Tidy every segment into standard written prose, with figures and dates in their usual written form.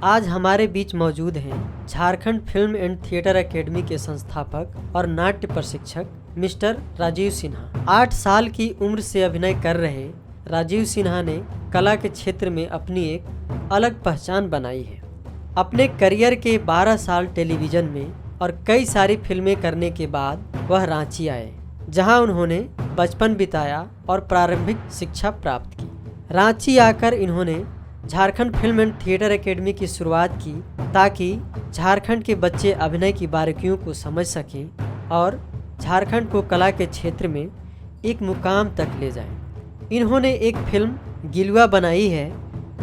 आज हमारे बीच मौजूद हैं Jharkhand film and theatre academy के संस्थापक और नाट्य प्रशिक्षक मिस्टर राजीव सिन्हा। 8 साल की उम्र से अभिनय कर रहे राजीव सिन्हा ने कला के क्षेत्र में अपनी एक अलग पहचान बनाई है। अपने करियर के 12 साल टेलीविज़न में और कई सारी फिल्में करने के बाद वह रांची आए, जहां उन्होंने बचपन बिताया और प्रारंभिक शिक्षा प्राप्त की। रांची आकर इन्होंने Jharkhand film and theatre academy की शुरुआत की ताकि झारखंड के बच्चे अभिनय की बारीकियों को समझ सकें और झारखंड को कला के क्षेत्र में एक मुकाम तक ले जाएं। इन्होंने एक फिल्म गिलुआ बनाई है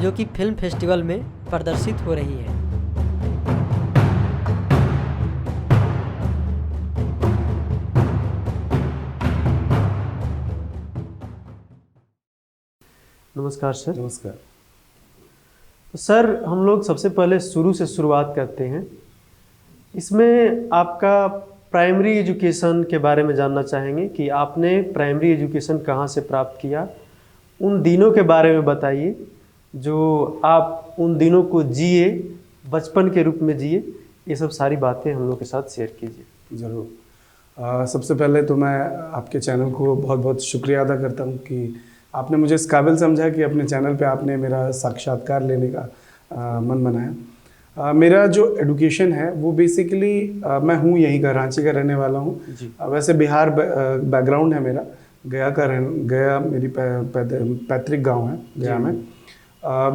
जो कि फिल्म फेस्टिवल में प्रदर्शित हो रही है। नमस्कार सर। नमस्कार। तो सर, हम लोग सबसे पहले शुरू से शुरुआत करते हैं। इसमें आपका प्राइमरी एजुकेशन के बारे में जानना चाहेंगे कि आपने प्राइमरी एजुकेशन कहाँ से प्राप्त किया, उन दिनों के बारे में बताइए जो आप उन दिनों को जिए, बचपन के रूप में जिए। ये सब सारी बातें हम लोग के साथ शेयर कीजिए। ज़रूर। सबसे पहले तो मैं आपके चैनल को बहुत बहुत शुक्रिया अदा करता हूँ कि आपने मुझे इस काबिल समझा कि अपने चैनल पे आपने मेरा साक्षात्कार लेने का मन बनाया। मेरा जो एडुकेशन है वो बेसिकली मैं हूँ यहीं का, रांची का रहने वाला हूँ। वैसे बिहार बैकग्राउंड है मेरा, गया मेरी पैतृक गांव है गया में।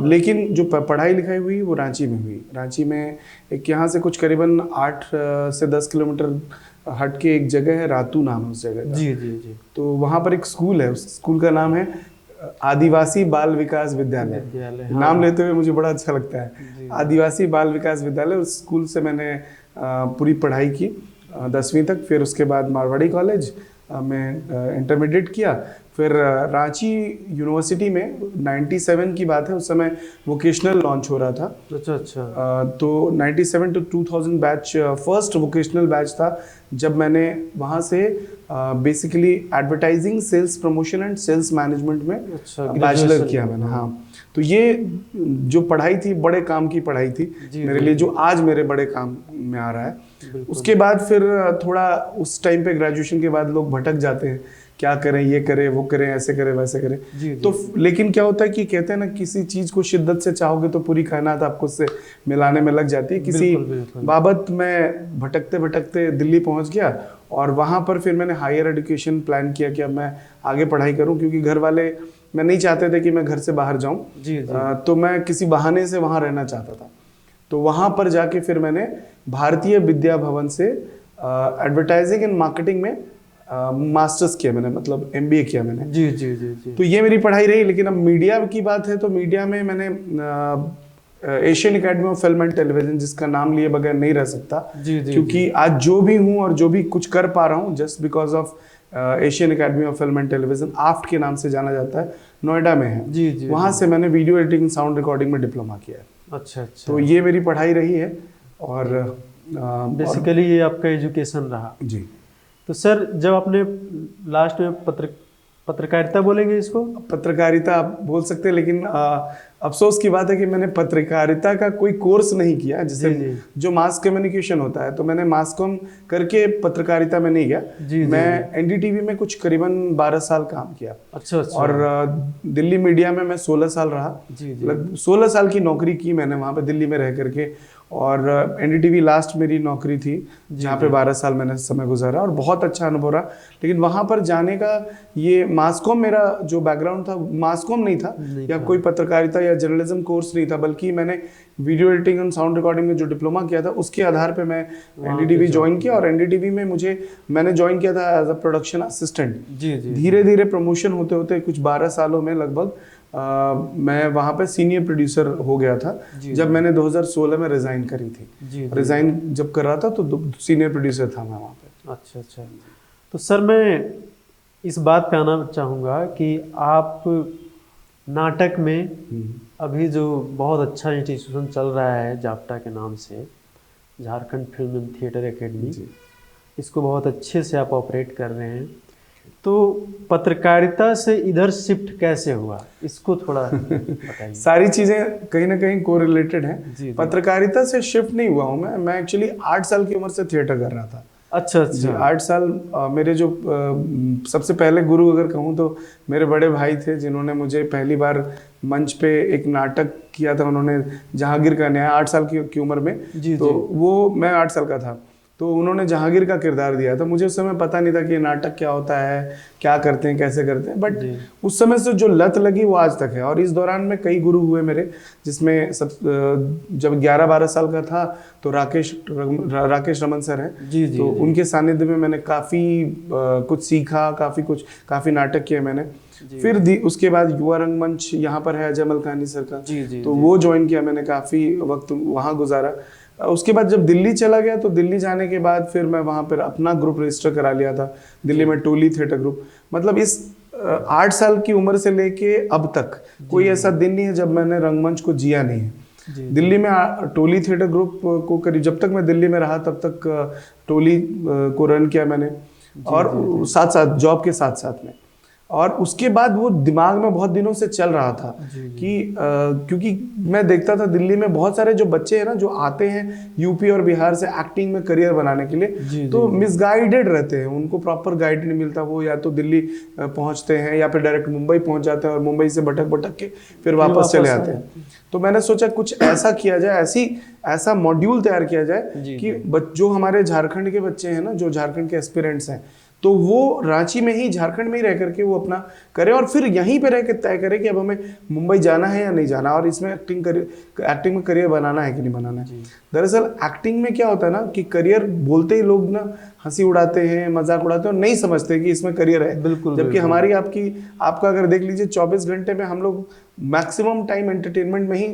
लेकिन जो पढ़ाई लिखाई हुई वो रांची में हुई। रांची में एक यहाँ से कुछ करीबन 8 से 10 किलोमीटर हट के एक जगह है, रातू नाम है उस जगह का। जी जी जी। तो वहाँ पर एक स्कूल है, उस स्कूल का नाम है आदिवासी बाल विकास विद्यालय। हाँ। नाम लेते हुए मुझे बड़ा अच्छा लगता है, आदिवासी बाल विकास विद्यालय। उस स्कूल से मैंने पूरी पढ़ाई की 10वीं तक। फिर उसके बाद मारवाड़ी कॉलेज में इंटरमीडिएट किया। फिर रांची यूनिवर्सिटी में 97 की बात है, उस समय वोकेशनल लॉन्च हो रहा था। अच्छा। तो 97 to 2000 batch first vocational batch था, जब मैंने वहाँ से basically advertising, sales promotion and sales management में बैचलर किया मैंने। हाँ, तो ये जो पढ़ाई थी बड़े काम की पढ़ाई थी मेरे लिए, जो आज मेरे बड़े काम में आ रहा है। उसके बाद फिर थोड़ा उस टाइम पे ग्रेजुएशन के बाद लोग भटक जाते हैं, क्या करें, ये करें, वो करें, ऐसे करें, वैसे करें। तो लेकिन क्या होता है कि कहते हैं ना, किसी चीज को शिद्दत से चाहोगे तो पूरी कायनात आपको उससे मिलाने में लग जाती है। किसी बाबत मैं भटकते भटकते दिल्ली पहुंच गया और वहां पर फिर मैंने हायर एजुकेशन प्लान किया कि अब मैं आगे पढ़ाई करूं, क्योंकि घर वाले मैं नहीं चाहते थे कि मैं घर से बाहर जाऊं। तो मैं किसी बहाने से वहां रहना चाहता था। तो वहां पर जाके फिर मैंने भारतीय विद्या भवन से एडवर्टाइजिंग एंड मार्केटिंग में मास्टर्स किया मैंने, मतलब MBA किया मैंने। जी। तो ये मेरी पढ़ाई रही। लेकिन अब मीडिया की बात है तो मीडिया में मैंने Asian Academy of Film and television, जिसका नाम लिए बगैर नहीं रह सकता, क्योंकि आज जो भी हूँ और जो भी कुछ कर पा रहा हूँ just because of Asian Academy of Film and Television, AAFT के नाम से जाना जाता है, नोएडा में है। वहाँ से मैंने वीडियो एडिटिंग, साउंड रिकॉर्डिंग में डिप्लोमा किया है। अच्छा। तो ये मेरी पढ़ाई रही है और बेसिकली ये आपका एजुकेशन रहा। जी। तो सर, जब आपने लास्ट में पत्रकारिता बोलेंगे इसको? पत्रकारिता आप बोल सकते हैं, लेकिन अफसोस की बात है कि मैंने पत्रकारिता का कोई कोर्स नहीं किया, जैसे जो मास कम्युनिकेशन होता है। तो मैंने मास कॉम करके पत्रकारिता में नहीं गया। मैं NDTV में कुछ करीबन 12 साल काम किया। अच्छा। और दिल्ली मीडिया में मैं 16 साल रहा। 16 साल की नौकरी की मैंने वहाँ पे दिल्ली में रह करके। और NDTV लास्ट मेरी नौकरी थी, जहाँ पे 12 साल मैंने समय गुजारा और बहुत अच्छा अनुभव रहा। लेकिन वहाँ पर जाने का ये मासकॉम, मेरा जो बैकग्राउंड था मासकॉम नहीं था, या कोई पत्रकारिता या जर्नलिज्म कोर्स नहीं था, बल्कि मैंने वीडियो एडिटिंग और साउंड रिकॉर्डिंग में जो डिप्लोमा किया था उसके आधार पे मैं NDTV ज्वाइन किया। और NDTV में मैंने ज्वाइन किया था एज अ प्रोडक्शन असिस्टेंट। धीरे धीरे प्रमोशन होते होते कुछ 12 सालों में लगभग मैं वहाँ पे सीनियर प्रोड्यूसर हो गया था। जब मैंने 2016 में रिज़ाइन करी थी। रिज़ाइन जब कर रहा था तो सीनियर प्रोड्यूसर था मैं वहाँ पे। अच्छा। तो सर, मैं इस बात पे आना चाहूँगा कि आप नाटक में अभी जो बहुत अच्छा इंस्टीट्यूशन चल रहा है जाप्टा के नाम से, Jharkhand film and theatre academy, इसको बहुत अच्छे से आप ऑपरेट कर रहे हैं। तो पत्रकारिता से इधर शिफ्ट कैसे हुआ, इसको थोड़ा बताइए। सारी चीज़ें कहीं ना कहीं कोरिलेटेड हैं। जी। पत्रकारिता से शिफ्ट नहीं हुआ हूँ मैं एक्चुअली 8 साल की उम्र से थिएटर कर रहा था। अच्छा अच्छा। 8 साल मेरे जो सबसे पहले गुरु अगर कहूँ तो मेरे बड़े भाई थे, जिन्होंने मुझे पहली बार मंच पे एक नाटक किया था। उन्होंने जहांगीर का न्याय 8 साल की उम्र में। जी, तो जी। वो मैं 8 साल का था, तो उन्होंने जहांगीर का किरदार दिया था। मुझे उस समय पता नहीं था कि ये नाटक क्या होता है, क्या करते हैं, कैसे करते हैं, बट उस समय से जो लत लगी वो आज तक है। और इस दौरान में कई गुरु हुए मेरे, जिसमें जब 11-12 साल का था तो राकेश रमन सर हैं। जी जी। तो उनके सानिध्य में मैंने काफ़ी कुछ सीखा, काफ़ी नाटक किए मैंने। फिर उसके बाद युवा रंगमंच यहाँ पर है अजय मलकानी सर का। तो वो ज्वाइन किया मैंने, काफ़ी वक्त वहाँ गुजारा। उसके बाद जब दिल्ली चला गया तो दिल्ली जाने के बाद फिर मैं वहाँ पर अपना ग्रुप रजिस्टर करा लिया था दिल्ली में, टोली थिएटर ग्रुप। मतलब इस 8 साल की उम्र से लेके अब तक कोई ऐसा दिन नहीं है जब मैंने रंगमंच को जिया नहीं है। दिल्ली में टोली थिएटर ग्रुप को करीब, जब तक मैं दिल्ली में रहा तब तक टोली को रन किया मैंने, और साथ साथ जॉब के साथ साथ में। और उसके बाद वो दिमाग में बहुत दिनों से चल रहा था कि क्योंकि मैं देखता था दिल्ली में बहुत सारे जो बच्चे हैं ना, जो आते हैं यूपी और बिहार से एक्टिंग में करियर बनाने के लिए, तो मिसगाइडेड रहते हैं, उनको प्रॉपर गाइड नहीं मिलता। वो या तो दिल्ली पहुंचते हैं या फिर डायरेक्ट मुंबई पहुंच जाते हैं और मुंबई से भटक भटक के फिर वापस चले आते हैं। तो मैंने सोचा कुछ ऐसा किया जाए, ऐसा मॉड्यूल तैयार किया जाए कि जो हमारे झारखंड के बच्चे हैं ना, जो झारखंड के एस्पिरेंट्स हैं, तो वो रांची में ही, झारखंड में ही रह करके वो अपना करें और फिर यहीं पे रह के तय करें कि अब हमें मुंबई जाना है या नहीं जाना, और इसमें एक्टिंग में करियर बनाना है कि नहीं बनाना है। दरअसल एक्टिंग में क्या होता है ना कि करियर बोलते ही लोग ना हंसी उड़ाते हैं, मजाक उड़ाते हैं और नहीं समझते कि इसमें करियर है। बिल्कुल। जबकि हमारी आपका अगर देख लीजिए 24 घंटे में हम लोग मैक्सिमम टाइम एंटरटेनमेंट में ही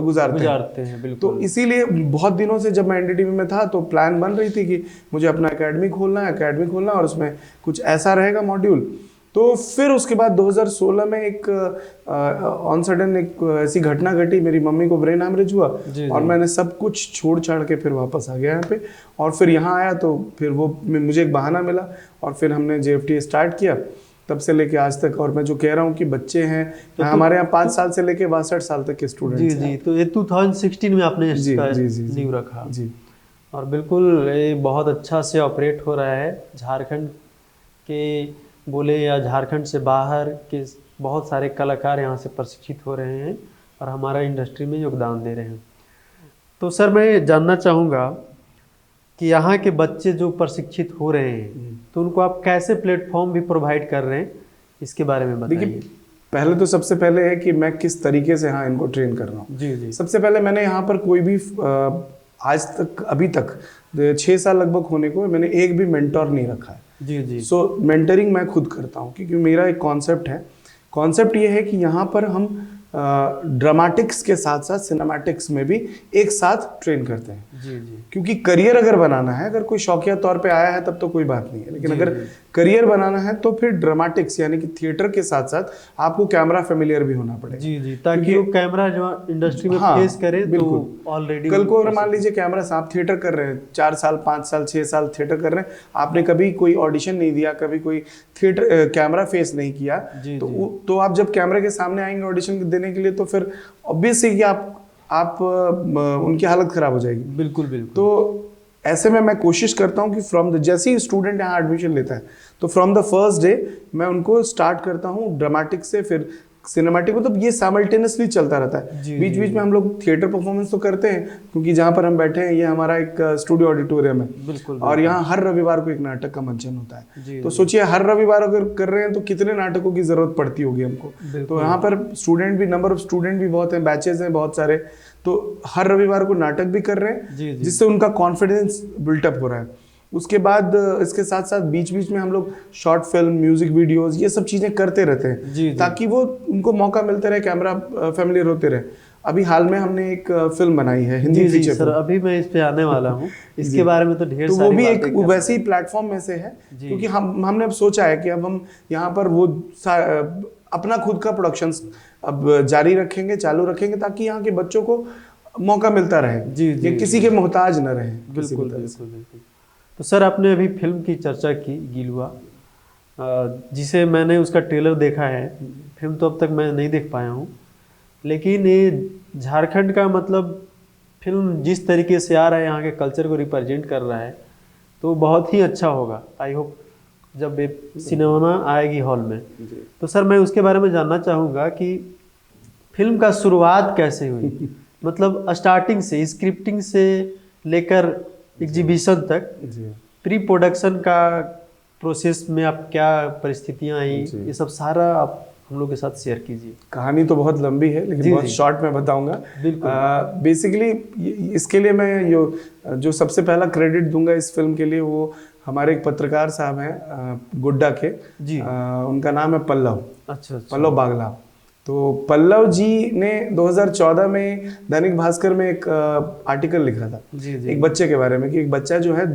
गुजारते हैं। बिल्कुल। तो इसीलिए बहुत दिनों से जब मैं एनडीटीवी में था तो प्लान बन रही थी कि मुझे अपना एकेडमी खोलना है और उसमें कुछ ऐसा रहेगा मॉड्यूल। तो फिर उसके बाद 2016 में एक ऑन सडन एक ऐसी घटना घटी, मेरी मम्मी को ब्रेन हैमरेज हुआ और मैंने सब कुछ छोड़ छाड़ के फिर वापस आ गया यहाँ पे। और फिर यहाँ आया तो फिर वो मुझे एक बहाना मिला और फिर हमने JFTA स्टार्ट किया, तब से लेके आज तक। और मैं जो कह रहा हूँ कि बच्चे हैं तो हमारे यहाँ 5 साल से लेके 62 साल तक के स्टूडेंट्स हैं। जी। तो ये 2016 में आपने इसका नींव रखा। जी। और बिल्कुल ये बहुत अच्छा से ऑपरेट हो रहा है। झारखंड के बोले या झारखंड से बाहर के बहुत सारे कलाकार यहाँ से प्रशिक्षित हो रहे हैं और हमारा इंडस्ट्री में योगदान दे रहे हैं। तो सर मैं जानना चाहूँगा कि यहाँ के बच्चे जो प्रशिक्षित हो रहे हैं तो उनको आप कैसे प्लेटफॉर्म भी प्रोवाइड कर रहे हैं, इसके बारे में बताइए। पहले तो सबसे पहले है कि मैं किस तरीके से यहाँ इनको ट्रेन कर रहा हूँ। जी। सबसे पहले मैंने यहाँ पर कोई भी आज तक, अभी तक 6 साल लगभग होने को, मैंने एक भी मेंटोर नहीं रखा है। जी। सो मेंटरिंग मैं खुद करता हूँ क्योंकि मेरा एक कॉन्सेप्ट ये है कि यहाँ पर हम ड्रामेटिक्स के साथ साथ सिनेमैटिक्स में भी एक साथ ट्रेन करते हैं। जी। क्योंकि करियर अगर बनाना है, अगर कोई शौकिया तौर पे आया है तब तो कोई बात नहीं है, लेकिन अगर करियर बनाना है तो फिर ड्रामेटिक्स यानी कि थिएटर के साथ साथ आपको कैमरा फेमिलियर भी होना पड़ेगा। जी। ताकि वो कैमरा जो इंडस्ट्री में फेस करे तो ऑलरेडी कल को अगर मान लीजिए कैमरा से आप थिएटर कर रहे हैं, 4 साल 5 साल 6 साल थिएटर कर रहे हैं, आपने कभी कोई ऑडिशन नहीं दिया, कभी कोई थिएटर कैमरा फेस नहीं किया, तो आप जब कैमरे के सामने आएंगे ऑडिशन देने के लिए तो फिर ऑब्वियसली कि आप उनकी हालत खराब हो जाएगी। बिल्कुल। तो ऐसे में मैं कोशिश करता हूँ कि जैसे ही स्टूडेंट यहाँ एडमिशन लेता है तो फ्रॉम द फर्स्ट डे मैं उनको स्टार्ट करता हूँ ड्रामेटिक से, फिर सिनेमैटिक, मतलब ये साइमल्टेनियसली चलता रहता है। बीच बीच में हम लोग थिएटर परफॉर्मेंस तो करते हैं क्योंकि जहाँ पर हम बैठे हैं ये हमारा एक स्टूडियो ऑडिटोरियम है। बिल्कुल। और यहाँ हर रविवार को एक नाटक का मंचन होता है। तो सोचिए हर रविवार अगर कर रहे हैं तो कितने नाटकों की जरूरत पड़ती होगी हमको। तो यहाँ पर नंबर ऑफ स्टूडेंट भी बहुत हैं, बैचेज हैं बहुत सारे, तो हर रविवार को नाटक भी कर रहे हैं जिससे उनका कॉन्फिडेंस बिल्टअप हो रहा है। उसके बाद इसके साथ साथ बीच बीच में हम लोग शॉर्ट फिल्म, म्यूजिक वीडियोस, ये सब चीजें करते रहते हैं ताकि वो उनको मौका मिलते रहे, कैमरा फैमिलियर होते रहे। अभी हाल में हमने एक फिल्म बनाई है हिंदी फीचर सर, अभी मैं इस पे आने वाला हूँ। इसके बारे में तो ढेर सारी वो भी एक वैसे ही प्लेटफॉर्म में से है क्योंकि हमने अब सोचा है कि अब हम यहाँ पर वो अपना खुद का प्रोडक्शन अब जारी रखेंगे, चालू रखेंगे ताकि यहाँ के बच्चों को मौका मिलता रहे, ये किसी के मोहताज न रहे। बिल्कुल। तो सर आपने अभी फिल्म की चर्चा की गिलुआ, जिसे मैंने उसका ट्रेलर देखा है, फिल्म तो अब तक मैं नहीं देख पाया हूँ, लेकिन ये झारखंड का मतलब फिल्म जिस तरीके से आ रहा है, यहाँ के कल्चर को रिप्रेजेंट कर रहा है, तो बहुत ही अच्छा होगा। आई होप जब ये सिनेमा आएगी हॉल में। तो सर मैं उसके बारे में जानना चाहूँगा कि फिल्म का शुरुआत कैसे हुई, मतलब स्टार्टिंग से, स्क्रिप्टिंग से लेकर एग्जीबिशन तक, प्री प्रोडक्शन का प्रोसेस में आप क्या परिस्थितियाँ आई, ये सब सारा आप हम लोग के साथ शेयर कीजिए। कहानी तो बहुत लंबी है, लेकिन बहुत शॉर्ट में बताऊंगा। बेसिकली इसके लिए मैं जो सबसे पहला क्रेडिट दूंगा इस फिल्म के लिए, वो हमारे एक पत्रकार साहब हैं गुड्डा के जी। उनका नाम है पल्लव। अच्छा। पल्लव बागला। तो पल्लव जी ने 2014 में दैनिक भास्कर में एक आर्टिकल लिखा था जी। एक बच्चे के बारे में, कि एक बच्चा जो है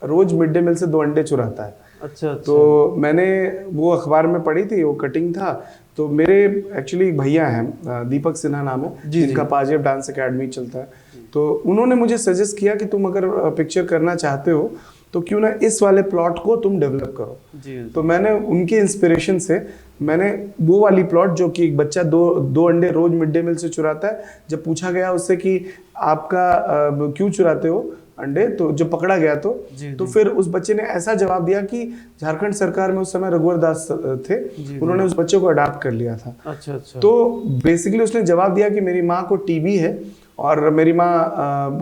रोज मिड डे मील से 2 अंडे चुराता है। अच्छा। तो मैंने वो अखबार में पढ़ी थी, वो कटिंग था। तो मेरे एक्चुअली भैया हैं, दीपक सिन्हा नाम है, जिनका पाजेब डांस एकेडमी चलता है। तो उन्होंने मुझे सजेस्ट किया कि तुम अगर पिक्चर करना चाहते हो तो क्यों ना इस वाले प्लॉट को तुम डेवलप करो जी। तो मैंने उनके इंस्पिरेशन से मैंने वो वाली प्लॉट, जो कि एक बच्चा दो अंडे रोज मिड डे मील से चुराता है, जब पूछा गया उससे कि आपका क्यों चुराते हो अंडे, तो जब पकड़ा गया तो फिर उस बच्चे ने ऐसा जवाब दिया कि झारखंड सरकार में उस समय रघुवर दास थे, उन्होंने उस बच्चे को अडॉप्ट कर लिया था। अच्छा। तो बेसिकली उसने जवाब दिया कि मेरी माँ को टीबी है और मेरी माँ,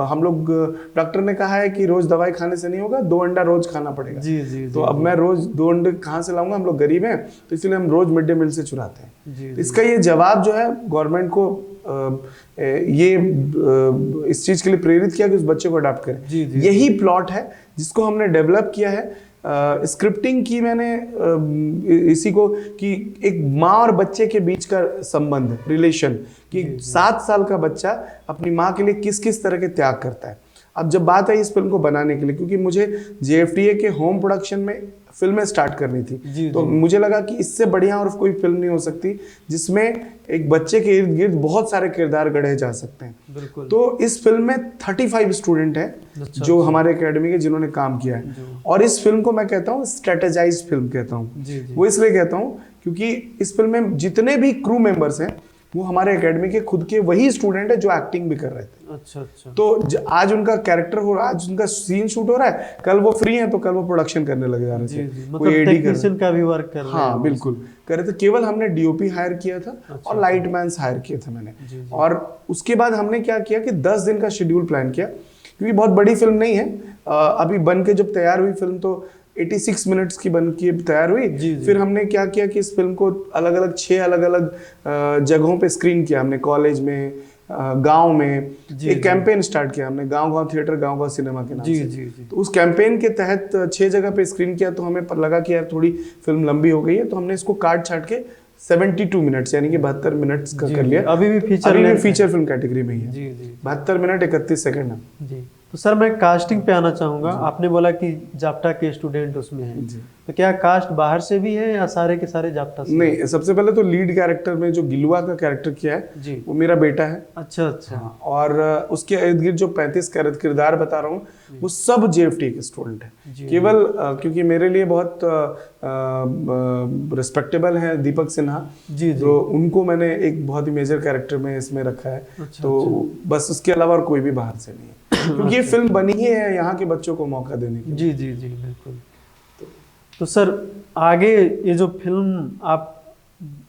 हम लोग डॉक्टर ने कहा है कि रोज दवाई खाने से नहीं होगा, 2 अंडा रोज खाना पड़ेगा जी। तो अब मैं रोज 2 अंडे कहाँ से लाऊंगा, हम लोग गरीब हैं, तो इसलिए हम रोज मिड डे मील से चुराते हैं। इसका ये जवाब जो है गवर्नमेंट को इस चीज के लिए प्रेरित किया कि उस बच्चे को अडॉप्ट करें। यही प्लॉट है जिसको हमने डेवलप किया है। स्क्रिप्टिंग की मैंने इसी को कि एक माँ और बच्चे के बीच का संबंध, रिलेशन, कि 7 साल का बच्चा अपनी माँ के लिए किस किस तरह के त्याग करता है। अब जब बात आई इस फिल्म को बनाने के लिए, क्योंकि मुझे JFTA के होम प्रोडक्शन में फिल्में स्टार्ट करनी थी, तो मुझे लगा कि इससे बढ़िया और कोई फिल्म नहीं हो सकती जिसमें एक बच्चे के इर्द गिर्द बहुत सारे किरदार गढ़े जा सकते हैं। तो इस फिल्म में 35 स्टूडेंट हैं जो हमारे एकेडमी के, जिन्होंने काम किया है। और इस फिल्म को मैं कहता हूँ स्ट्रेटेजाइज्ड फिल्म कहता हूँ। वो इसलिए कहता हूँ क्योंकि इस फिल्म में जितने भी क्रू मेंबर्स हैं वो हमारे एकेडमी के खुद के वही स्टूडेंट है जो एक्टिंग भी कर रहे थे। अच्छा। तो आज उनका कैरेक्टर हो रहा है, आज उनका सीन शूट हो रहा है, कल वो फ्री हैं तो कल वो प्रोडक्शन करने लग जा रहे थे। मतलब टेक्नीशियन का भी वर्क कर रहे हैं। हाँ बिल्कुल कर रहे थे। केवल हमने DOP हायर किया था और लाइट मैन्स हायर किए थे मैंने। और उसके बाद हमने क्या किया कि 10 दिन का शेड्यूल प्लान किया, क्योंकि बहुत बड़ी फिल्म नहीं है। अभी बन के जब तैयार हुई फिल्म तो 86 मिनट्स की बन के तैयार हुई। फिर हमने क्या किया कि इस फिल्म को अलग अलग 6 अलग अलग जगहों पे स्क्रीन किया हमने, कॉलेज में, गांव में। एक कैंपेन स्टार्ट किया हमने, गांव थिएटर, गांव सिनेमा के नाम से। तो उस कैंपेन के तहत 6 जगह पे स्क्रीन किया। तो हमें लगा कि यार थोड़ी फिल्म लंबी हो गई है, तो हमने इसको काट छाट के 72 मिनट्स यानी कि 72 मिनट्स का कर लिया। अभी भी फीचर फिल्म कैटेगरी में ही है। 72 मिनट 31 सेकंड है। तो सर मैं कास्टिंग पे आना चाहूँगा। आपने बोला कि जाप्टा के स्टूडेंट उसमें हैं, तो क्या कास्ट बाहर से भी है या सारे के सारे जाप्टा से? नहीं, सबसे पहले तो लीड कैरेक्टर में जो गिलुआ का कैरेक्टर किया है जी, वो मेरा बेटा है। अच्छा। हाँ, और उसके इर्द गिर्द जो 35 किरदार बता रहा हूँ वो सब JFTA के स्टूडेंट हैं। केवल क्योंकि मेरे लिए बहुत रिस्पेक्टेबल है दीपक सिन्हा जी, तो उनको मैंने एक बहुत ही मेजर कैरेक्टर में इसमें रखा है। तो बस उसके अलावा और कोई भी बाहर से नहीं है, क्योंकि ये फिल्म बनी ही है यहाँ के बच्चों को मौका देने की। जी बिल्कुल। तो सर आगे ये जो फिल्म आप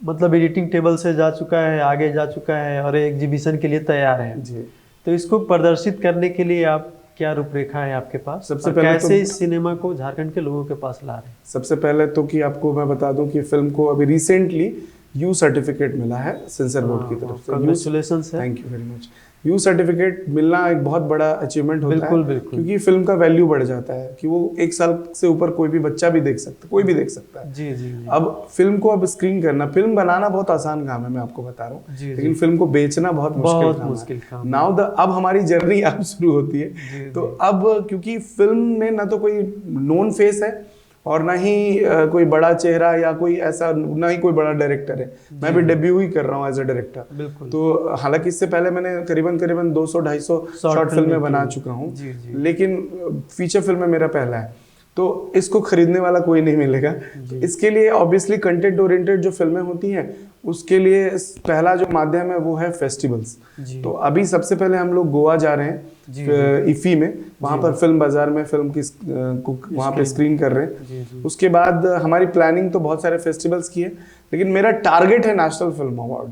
मतलब एडिटिंग टेबल से जा चुका है, आगे जा चुका है और एग्जीबिशन के लिए तैयार है जी, तो इसको प्रदर्शित करने के लिए आप क्या रूपरेखा है आपके पास? सबसे पहले कैसे इस सिनेमा को झारखंड के लोगों के पास ला रहे हैं? सबसे पहले तो कि आपको मैं बता दूं कि फिल्म को अभी रिसेंटली U सर्टिफिकेट मिला है सेंसर बोर्ड की तरफ से। कांग्रेचुलेशंस है। Thank you very much. U certificate मिलना एक बहुत बड़ा अचीवमेंट होता है, क्योंकि फिल्म का वैल्यू बढ़ जाता है कि वो 1 साल से ऊपर कोई भी बच्चा भी देख सकता है, कोई भी देख सकता है। जी। अब फिल्म को अब स्क्रीन करना, फिल्म बनाना बहुत आसान काम है, मैं आपको बता रहा हूँ, लेकिन फिल्म को बेचना बहुत मुश्किल काम है। नाउ अब हमारी जर्नी अब शुरू होती है। तो अब क्योंकि फिल्म में ना तो कोई नोन फेस है और ना ही कोई बड़ा चेहरा या कोई ऐसा, ना ही कोई बड़ा डायरेक्टर है। मैं भी डेब्यू ही कर रहा हूँ एज अ डायरेक्टर। तो हालांकि इससे पहले मैंने करीबन 200-250 शॉर्ट फिल्में बना चुका हूँ, लेकिन फीचर फिल्म में मेरा पहला है। तो इसको खरीदने वाला कोई नहीं मिलेगा। इसके लिए ऑब्वियसली कंटेंट ओरिएंटेड जो फिल्में होती हैं उसके लिए पहला जो माध्यम है वो है फेस्टिवल्स। तो अभी सबसे पहले हम लोग गोवा जा रहे हैं इफी में, वहाँ पर फिल्म बाजार में फिल्म की वहाँ पे स्क्रीन कर रहे हैं। उसके बाद हमारी प्लानिंग तो बहुत सारे फेस्टिवल्स की है, लेकिन मेरा टारगेट है नेशनल फिल्म अवार्ड,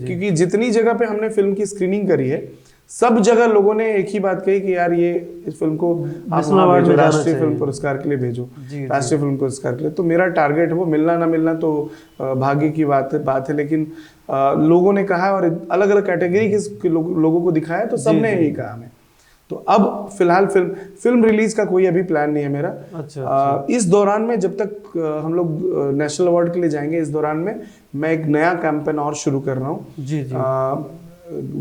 क्योंकि जितनी जगह पे हमने फिल्म की स्क्रीनिंग करी है सब जगह लोगों ने एक ही बात कही कि यार ये इस फिल्म को आप वहाँ भेजो, राष्ट्रीय फिल्म पुरस्कार के लिए भेजो, राष्ट्रीय फिल्म पुरस्कार के लिए। तो मेरा टारगेट है, वो मिलना ना मिलना तो भाग्य की बात है, लेकिन लोगों ने कहा और अलग अलग कैटेगरी के लोगों को दिखाया तो सबने यही कहा हमें। तो अब फिलहाल फिल्म रिलीज का कोई अभी प्लान नहीं है मेरा। अच्छा। इस दौरान में जब तक हम लोग नेशनल अवार्ड के लिए जाएंगे, इस दौरान में मैं एक नया कैंपेन और शुरू कर रहा हूँ।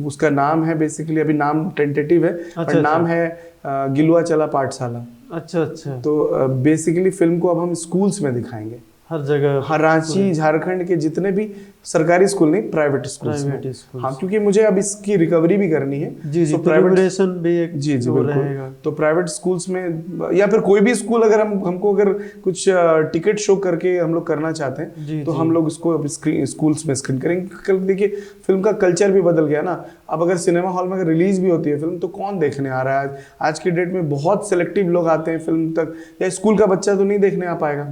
उसका नाम है, बेसिकली अभी नाम टेंटेटिव है, पर नाम है गिलुआ चला पाठशाला। अच्छा। तो बेसिकली फिल्म को अब हम स्कूल्स में दिखाएंगे, हर जगह, हर रांची झारखंड के जितने भी सरकारी स्कूल नहीं, प्राइवेट स्कूल। हाँ, क्योंकि मुझे अब इसकी रिकवरी भी करनी है। तो प्राइवेट भी एक जी बिल्कुल। तो प्राइवेट स्कूल्स में या फिर कोई भी स्कूल अगर हमको अगर कुछ टिकट शो करके हम लोग करना चाहते हैं तो हम लोग उसको अब स्कूल्स में स्क्रीन करेंगे। देखिए फिल्म का कल्चर भी बदल गया ना। अब अगर सिनेमा हॉल में अगर रिलीज भी होती है फिल्म तो कौन देखने आ रहा है? आज की डेट में बहुत सिलेक्टिव लोग आते हैं फिल्म तक, या स्कूल का बच्चा तो नहीं देखने आ पाएगा।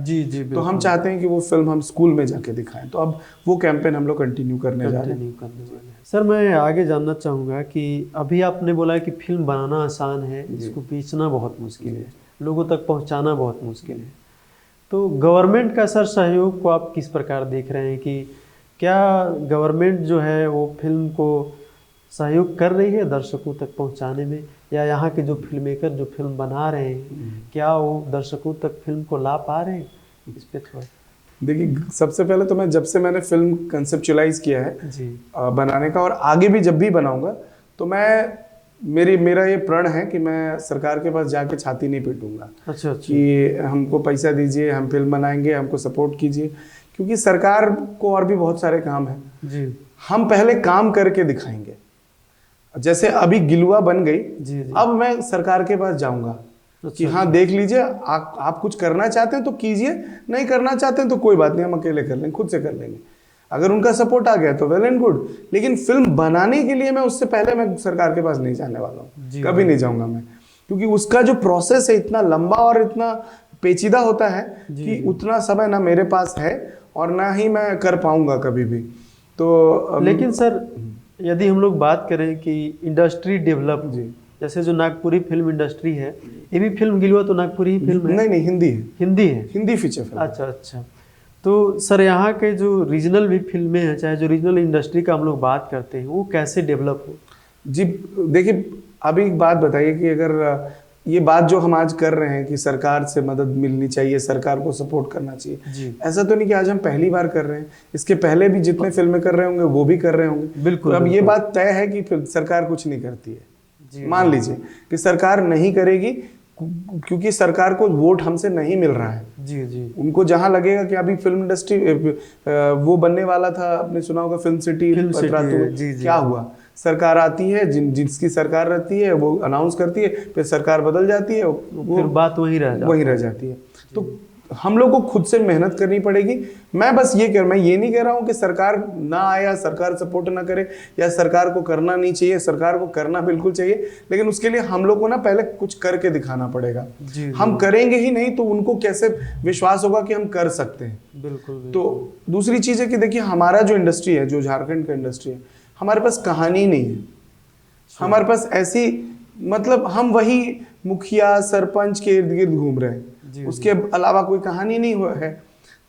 तो हम चाहते हैं कि वो फिल्म हम स्कूल में जाके दिखाएं। तो अब वो कैंपेन हम लोग कंटिन्यू करने जा रहे हैं। सर मैं आगे जानना चाहूँगा कि अभी आपने बोला कि फिल्म बनाना आसान है, इसको बेचना बहुत मुश्किल है, लोगों तक पहुँचाना बहुत मुश्किल है। तो गवर्नमेंट का सर सहयोग को आप किस प्रकार देख रहे हैं कि क्या गवर्नमेंट जो है वो फिल्म को सहयोग कर रही है दर्शकों तक पहुंचाने में, या यहाँ के जो फिल्म मेकर जो फिल्म बना रहे हैं क्या वो दर्शकों तक फिल्म को ला पा रहे हैं? इस पे थोड़ा देखिए, सबसे पहले तो जब से मैंने फिल्म कंसेप्चुलाइज किया है जी बनाने का, और आगे भी जब भी बनाऊंगा तो मेरा ये प्रण है कि मैं सरकार के पास जाके छाती नहीं पीटूंगा। अच्छा। कि हमको पैसा दीजिए, हम फिल्म बनाएंगे, हमको सपोर्ट कीजिए, क्योंकि सरकार को और भी बहुत सारे काम है जी। हम पहले काम करके दिखाएंगे। जैसे अभी गिलुआ बन गई जी। अब मैं सरकार के पास जाऊंगा कि हाँ देख लीजिए, आप कुछ करना चाहते हैं तो कीजिए, नहीं करना चाहते हैं तो कोई बात नहीं, हम अकेले कर लेंगे, खुद से कर लेंगे। अगर उनका सपोर्ट आ गया तो वेल एंड गुड, लेकिन फिल्म बनाने के लिए मैं उससे पहले मैं सरकार के पास नहीं जाने वाला हूँ, कभी नहीं जाऊंगा मैं, क्योंकि उसका जो प्रोसेस है इतना लंबा और इतना पेचीदा होता है कि उतना समय ना मेरे पास है और ना ही मैं कर पाऊंगा कभी भी। तो लेकिन सर यदि हम लोग बात करें कि इंडस्ट्री डेवलप जी, जैसे जो नागपुरी फिल्म इंडस्ट्री है, ये भी फिल्म गिलुआ तो नागपुरी ही फिल्म है? नहीं, हिंदी है। Hindi feature film. अच्छा। तो सर यहाँ के जो रीजनल भी फिल्में हैं, चाहे जो रीजनल इंडस्ट्री का हम लोग बात करते हैं, वो कैसे डेवलप हो? जी देखिए, अभी एक बात बताइए कि अगर ये बात जो हम आज कर रहे हैं कि सरकार से मदद मिलनी चाहिए, सरकार को सपोर्ट करना चाहिए, ऐसा तो नहीं कि आज हम पहली बार कर रहे हैं, इसके पहले भी जितने फिल्में कर रहे होंगे वो भी कर रहे होंगे। बिल्कुल। तो अब ये बात तय है कि सरकार कुछ नहीं करती है। मान लीजिए कि सरकार नहीं करेगी क्योंकि सरकार को वोट हमसे नहीं मिल रहा है जी। उनको जहां लगेगा कि अभी फिल्म इंडस्ट्री वो बनने वाला था, आपने सुना होगा फिल्म सिटी क्या हुआ, सरकार आती है, जिसकी सरकार रहती है वो अनाउंस करती है, फिर सरकार बदल जाती है, वो फिर बात वही रह जाती है। तो हम लोग को खुद से मेहनत करनी पड़ेगी। मैं ये नहीं कह रहा हूँ कि सरकार ना आए या सरकार सपोर्ट ना करे या सरकार को करना नहीं चाहिए, सरकार को करना बिल्कुल चाहिए, लेकिन उसके लिए हम लोग को ना पहले कुछ करके दिखाना पड़ेगा। हम करेंगे ही नहीं तो उनको कैसे विश्वास होगा कि हम कर सकते हैं? बिल्कुल। तो दूसरी चीज है कि देखिए, हमारा जो इंडस्ट्री है, जो झारखंड का इंडस्ट्री है, हमारे पास कहानी नहीं है। हमारे पास ऐसी मतलब हम वही मुखिया सरपंच के इर्द गिर्द घूम रहे हैं, उसके अलावा कोई कहानी नहीं है।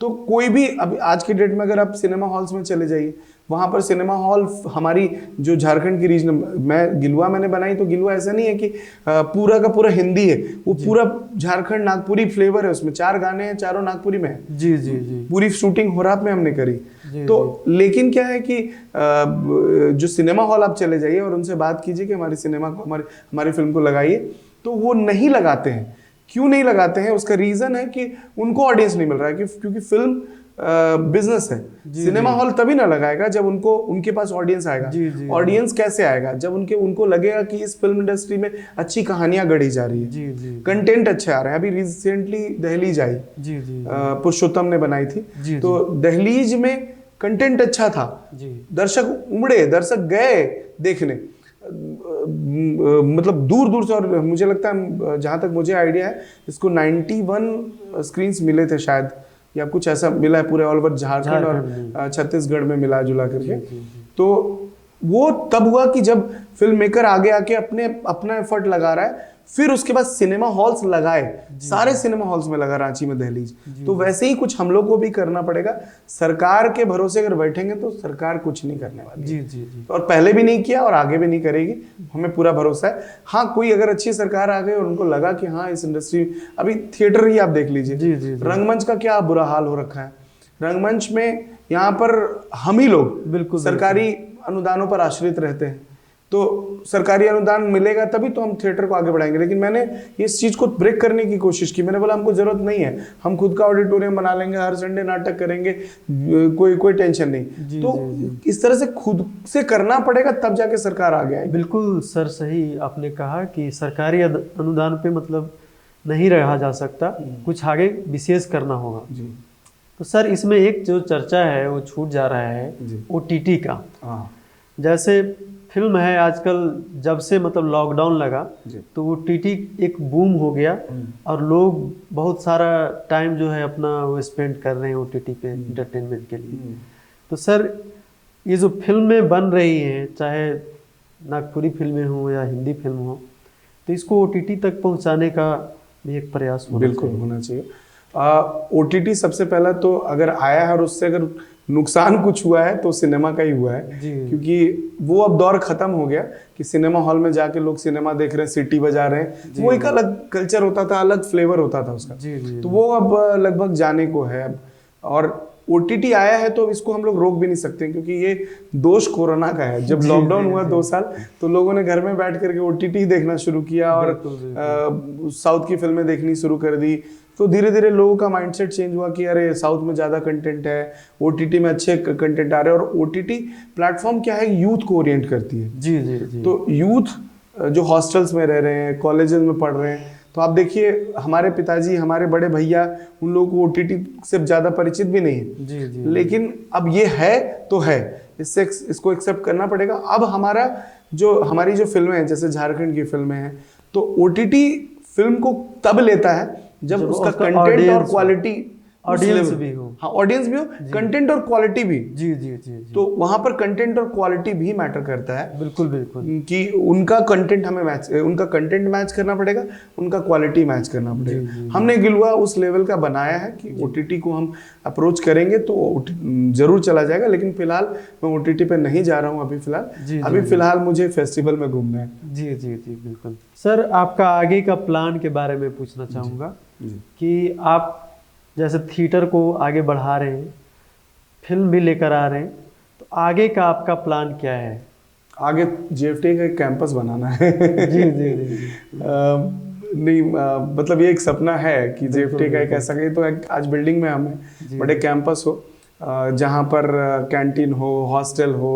तो कोई भी अभी आज की डेट में अगर आप सिनेमा हॉल्स में चले जाइए, वहां पर सिनेमा हॉल हमारी जो झारखंड की रीजन गिलुआ मैंने बनाई, तो गिलुआ ऐसा नहीं है कि पूरा का पूरा हिंदी है, वो पूरा झारखंड नागपुरी फ्लेवर है, उसमें 4 गाने हैं, चारों नागपुरी में है जी। पूरी शूटिंग होरात में हमने करी। तो लेकिन क्या है कि जो सिनेमा हॉल आप चले जाइए और उनसे बात कीजिए कि हमारी सिनेमा को हमारी फिल्म को लगाइए, तो वो नहीं लगाते हैं। क्यों नहीं लगाते हैं? उसका रीजन है कि उनको ऑडियंस नहीं मिल रहा है, क्योंकि फिल्म बिजनेस है। सिनेमा हॉल तभी ना लगाएगा जब उनके पास ऑडियंस आएगा। ऑडियंस कैसे आएगा? जब उनको लगेगा कि इस फिल्म इंडस्ट्री में अच्छी कहानियां गढ़ी जा रही है, कंटेंट अच्छे आ रहे हैं। अभी रिसेंटली दहलीज आई, पुरुषोत्तम ने बनाई थी, तो दहलीज में कंटेंट अच्छा था, दर्शक उमड़े, दर्शक गए देखने, मतलब दूर दूर से। और मुझे लगता है, जहां तक मुझे आइडिया है, इसको 91 स्क्रीन्स मिले थे शायद, या कुछ ऐसा मिला है पूरे ऑल ओवर झारखंड और छत्तीसगढ़ में मिला जुला करके। तो वो तब हुआ कि जब फिल्म मेकर आगे आके अपना एफर्ट लगा रहा है, फिर उसके बाद सिनेमा हॉल्स लगाए, सारे सिनेमा हॉल्स में लगा रांची में दहलीज। तो वैसे ही कुछ हम लोग को भी करना पड़ेगा। सरकार के भरोसे अगर बैठेंगे तो सरकार कुछ नहीं करने वाली। और पहले भी नहीं किया और आगे भी नहीं करेगी, हमें पूरा भरोसा है। हाँ, कोई अगर अच्छी सरकार आ गई और उनको लगा कि हाँ इस इंडस्ट्री, अभी थिएटर ही आप देख लीजिए, रंगमंच का क्या बुरा हाल हो रखा है। रंगमंच में यहाँ पर हम ही लोग बिल्कुल सरकारी अनुदानों पर आश्रित रहते हैं, तो सरकारी अनुदान मिलेगा तभी तो हम थिएटर को आगे बढ़ाएंगे। लेकिन मैंने इस चीज को ब्रेक करने की कोशिश की। मैंने बोला हमको जरूरत नहीं है, हम खुद का ऑडिटोरियम बना लेंगे, हर संडे नाटक करेंगे, कोई टेंशन नहीं। तो इस तरह से खुद से करना पड़ेगा, तब जाके सरकार आगे आएगी। बिल्कुल सर, सही आपने कहा कि सरकारी अनुदान पे मतलब नहीं रहा जा सकता, कुछ आगे विशेष करना होगा। तो सर, इसमें एक जो चर्चा है वो छूट जा रहा है, OTT का। जैसे फिल्म है आजकल, जब से मतलब लॉकडाउन लगा तो OTT एक बूम हो गया और लोग बहुत सारा टाइम जो है अपना वो स्पेंड कर रहे हैं OTT पे एंटरटेनमेंट के लिए। तो सर, ये जो फिल्में बन रही हैं, चाहे नागपुरी फिल्में हों या हिंदी फिल्म हो, तो इसको OTT तक पहुंचाने का भी एक प्रयास बिल्कुल होना चाहिए। OTT सबसे पहला तो अगर आया है और उससे अगर नुकसान कुछ हुआ है तो सिनेमा का ही हुआ है, क्योंकि वो अब दौर खत्म हो गया कि सिनेमा हॉल में जाके लोग सिनेमा देख रहे हैं, सीटी बजा रहे हैं। वो एक अलग कल्चर होता था, अलग फ्लेवर होता था उसका। तो वो अब लगभग जाने को है। और OTT आया है तो इसको हम लोग रोक भी नहीं सकते, क्योंकि ये दोष कोरोना का है। जब लॉकडाउन हुआ 2 साल, तो लोगों ने घर में बैठ करके OTT देखना शुरू किया और साउथ की फिल्में देखनी शुरू कर दी। तो धीरे धीरे लोगों का माइंडसेट चेंज हुआ कि अरे साउथ में ज़्यादा कंटेंट है, OTT में अच्छे कंटेंट आ रहे हैं। और OTT प्लेटफॉर्म क्या है, यूथ को ओरिएंट करती है। तो यूथ जो हॉस्टल्स में रह रहे हैं, कॉलेजेस में पढ़ रहे हैं, तो आप देखिए हमारे पिताजी, हमारे बड़े भैया, उन लोगों को OTT से ज़्यादा परिचित भी नहीं है। लेकिन अब ये है तो है, इसको एक्सेप्ट करना पड़ेगा। अब हमारी जो फिल्में हैं, जैसे झारखंड की फिल्में हैं, तो OTT फिल्म को तब लेता है जब उसका कंटेंट और क्वालिटी, ऑडियंस भी हो, हाँ ऑडियंस भी हो, कंटेंट और क्वालिटी भी। तो वहां पर कंटेंट और क्वालिटी भी मैटर करता है। बिल्कुल कि उनका कंटेंट उनका कंटेंट मैच करना पड़ेगा, उनका क्वालिटी मैच करना पड़ेगा। हमने गिलुआ उस लेवल का बनाया है कि OTT को हम अप्रोच करेंगे तो जरूर चला जाएगा। लेकिन फिलहाल मैं OTT पे नहीं जा रहा हूँ अभी फिलहाल मुझे फेस्टिवल में घूमना है। जी बिल्कुल। सर, आपका आगे का प्लान के बारे में पूछना चाहूँगा कि आप जैसे थिएटर को आगे बढ़ा रहे हैं, फिल्म भी लेकर आ रहे हैं, तो आगे का आपका प्लान क्या है? आगे JFT का एक कैंपस बनाना है। नहीं, मतलब ये एक सपना है कि JFT का एक ऐसा, तो आज बिल्डिंग में हमें बड़े कैंपस हो, जहाँ पर कैंटीन हो, हॉस्टल हो,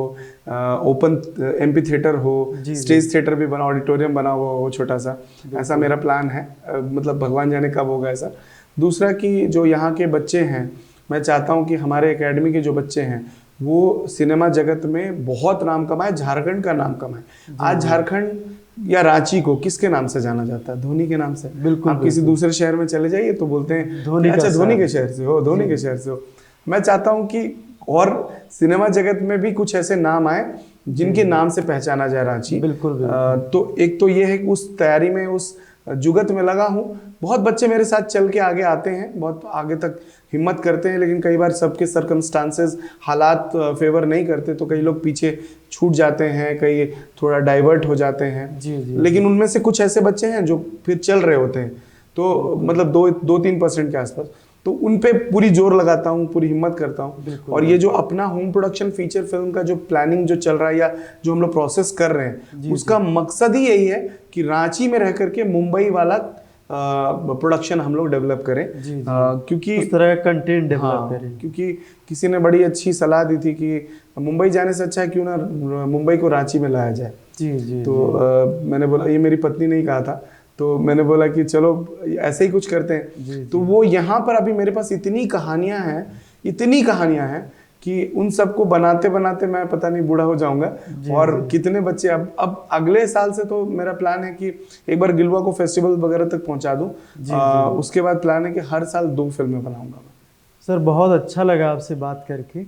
ओपन MP थिएटर हो, स्टेज थिएटर भी बना, ऑडिटोरियम बना हुआ हो छोटा सा। ऐसा मेरा प्लान है, मतलब भगवान जाने कब होगा ऐसा। दूसरा कि जो यहाँ के बच्चे हैं, मैं चाहता हूँ कि हमारे एकेडमी के जो बच्चे हैं वो सिनेमा जगत में बहुत नाम कमाए, झारखंड का नाम कमाए। आज झारखंड या रांची को किसके नाम से जाना जाता है? धोनी के नाम से। बिल्कुल। आप किसी दूसरे शहर में चले जाइए तो बोलते हैं धोनी, अच्छा धोनी के शहर से हो, धोनी के शहर से हो। मैं चाहता हूँ कि और सिनेमा जगत में भी कुछ ऐसे नाम आए जिनके नाम से पहचाना जाए रांची। बिल्कुल। तो एक तो ये है कि उस तैयारी में, उस जुगत में लगा हूँ। बहुत बच्चे मेरे साथ चल के आगे आते हैं, बहुत आगे तक हिम्मत करते हैं, लेकिन कई बार सबके सर्कमस्टांसेस, हालात फेवर नहीं करते, तो कई लोग पीछे छूट जाते हैं, कई थोड़ा डाइवर्ट हो जाते हैं। लेकिन उनमें से कुछ ऐसे बच्चे हैं जो फिर चल रहे होते हैं, तो मतलब 2-3% के आसपास। तो उन पे पूरी जोर लगाता हूँ, पूरी हिम्मत करता हूँ। और ये जो अपना होम प्रोडक्शन फीचर फिल्म का जो प्लानिंग जो चल रहा है या जो हम लोग प्रोसेस कर रहे हैं, उसका मकसद ही यही है कि रांची में रह करके मुंबई वाला प्रोडक्शन हम लोग डेवलप करें। जी। क्योंकि उस तरह का कंटेंट डेवलप हाँ, करें। क्योंकि किसी ने बड़ी अच्छी सलाह दी थी कि मुंबई जाने से अच्छा है क्यों ना मुंबई को रांची में लाया जाए। जी जी। तो मैंने बोला, ये मेरी पत्नी ने ही कहा था, तो मैंने बोला कि चलो ऐसे ही कुछ करते हैं। तो वो यहाँ पर अभी मेरे पास इतनी कहानियां हैं कि उन सबको बनाते बनाते मैं पता नहीं बूढ़ा हो जाऊंगा। और कितने बच्चे अब अगले साल से तो मेरा प्लान है कि एक बार गिलुआ को फेस्टिवल वगैरह तक पहुंचा दूं। उसके बाद प्लान है कि हर साल 2 फिल्में बनाऊंगा। सर बहुत अच्छा लगा आपसे बात करके,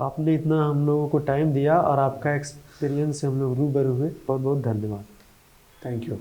आपने इतना हम लोगों को टाइम दिया और आपका एक्सपीरियंस से हम लोग रूबरू हुए। बहुत बहुत धन्यवाद। Thank you.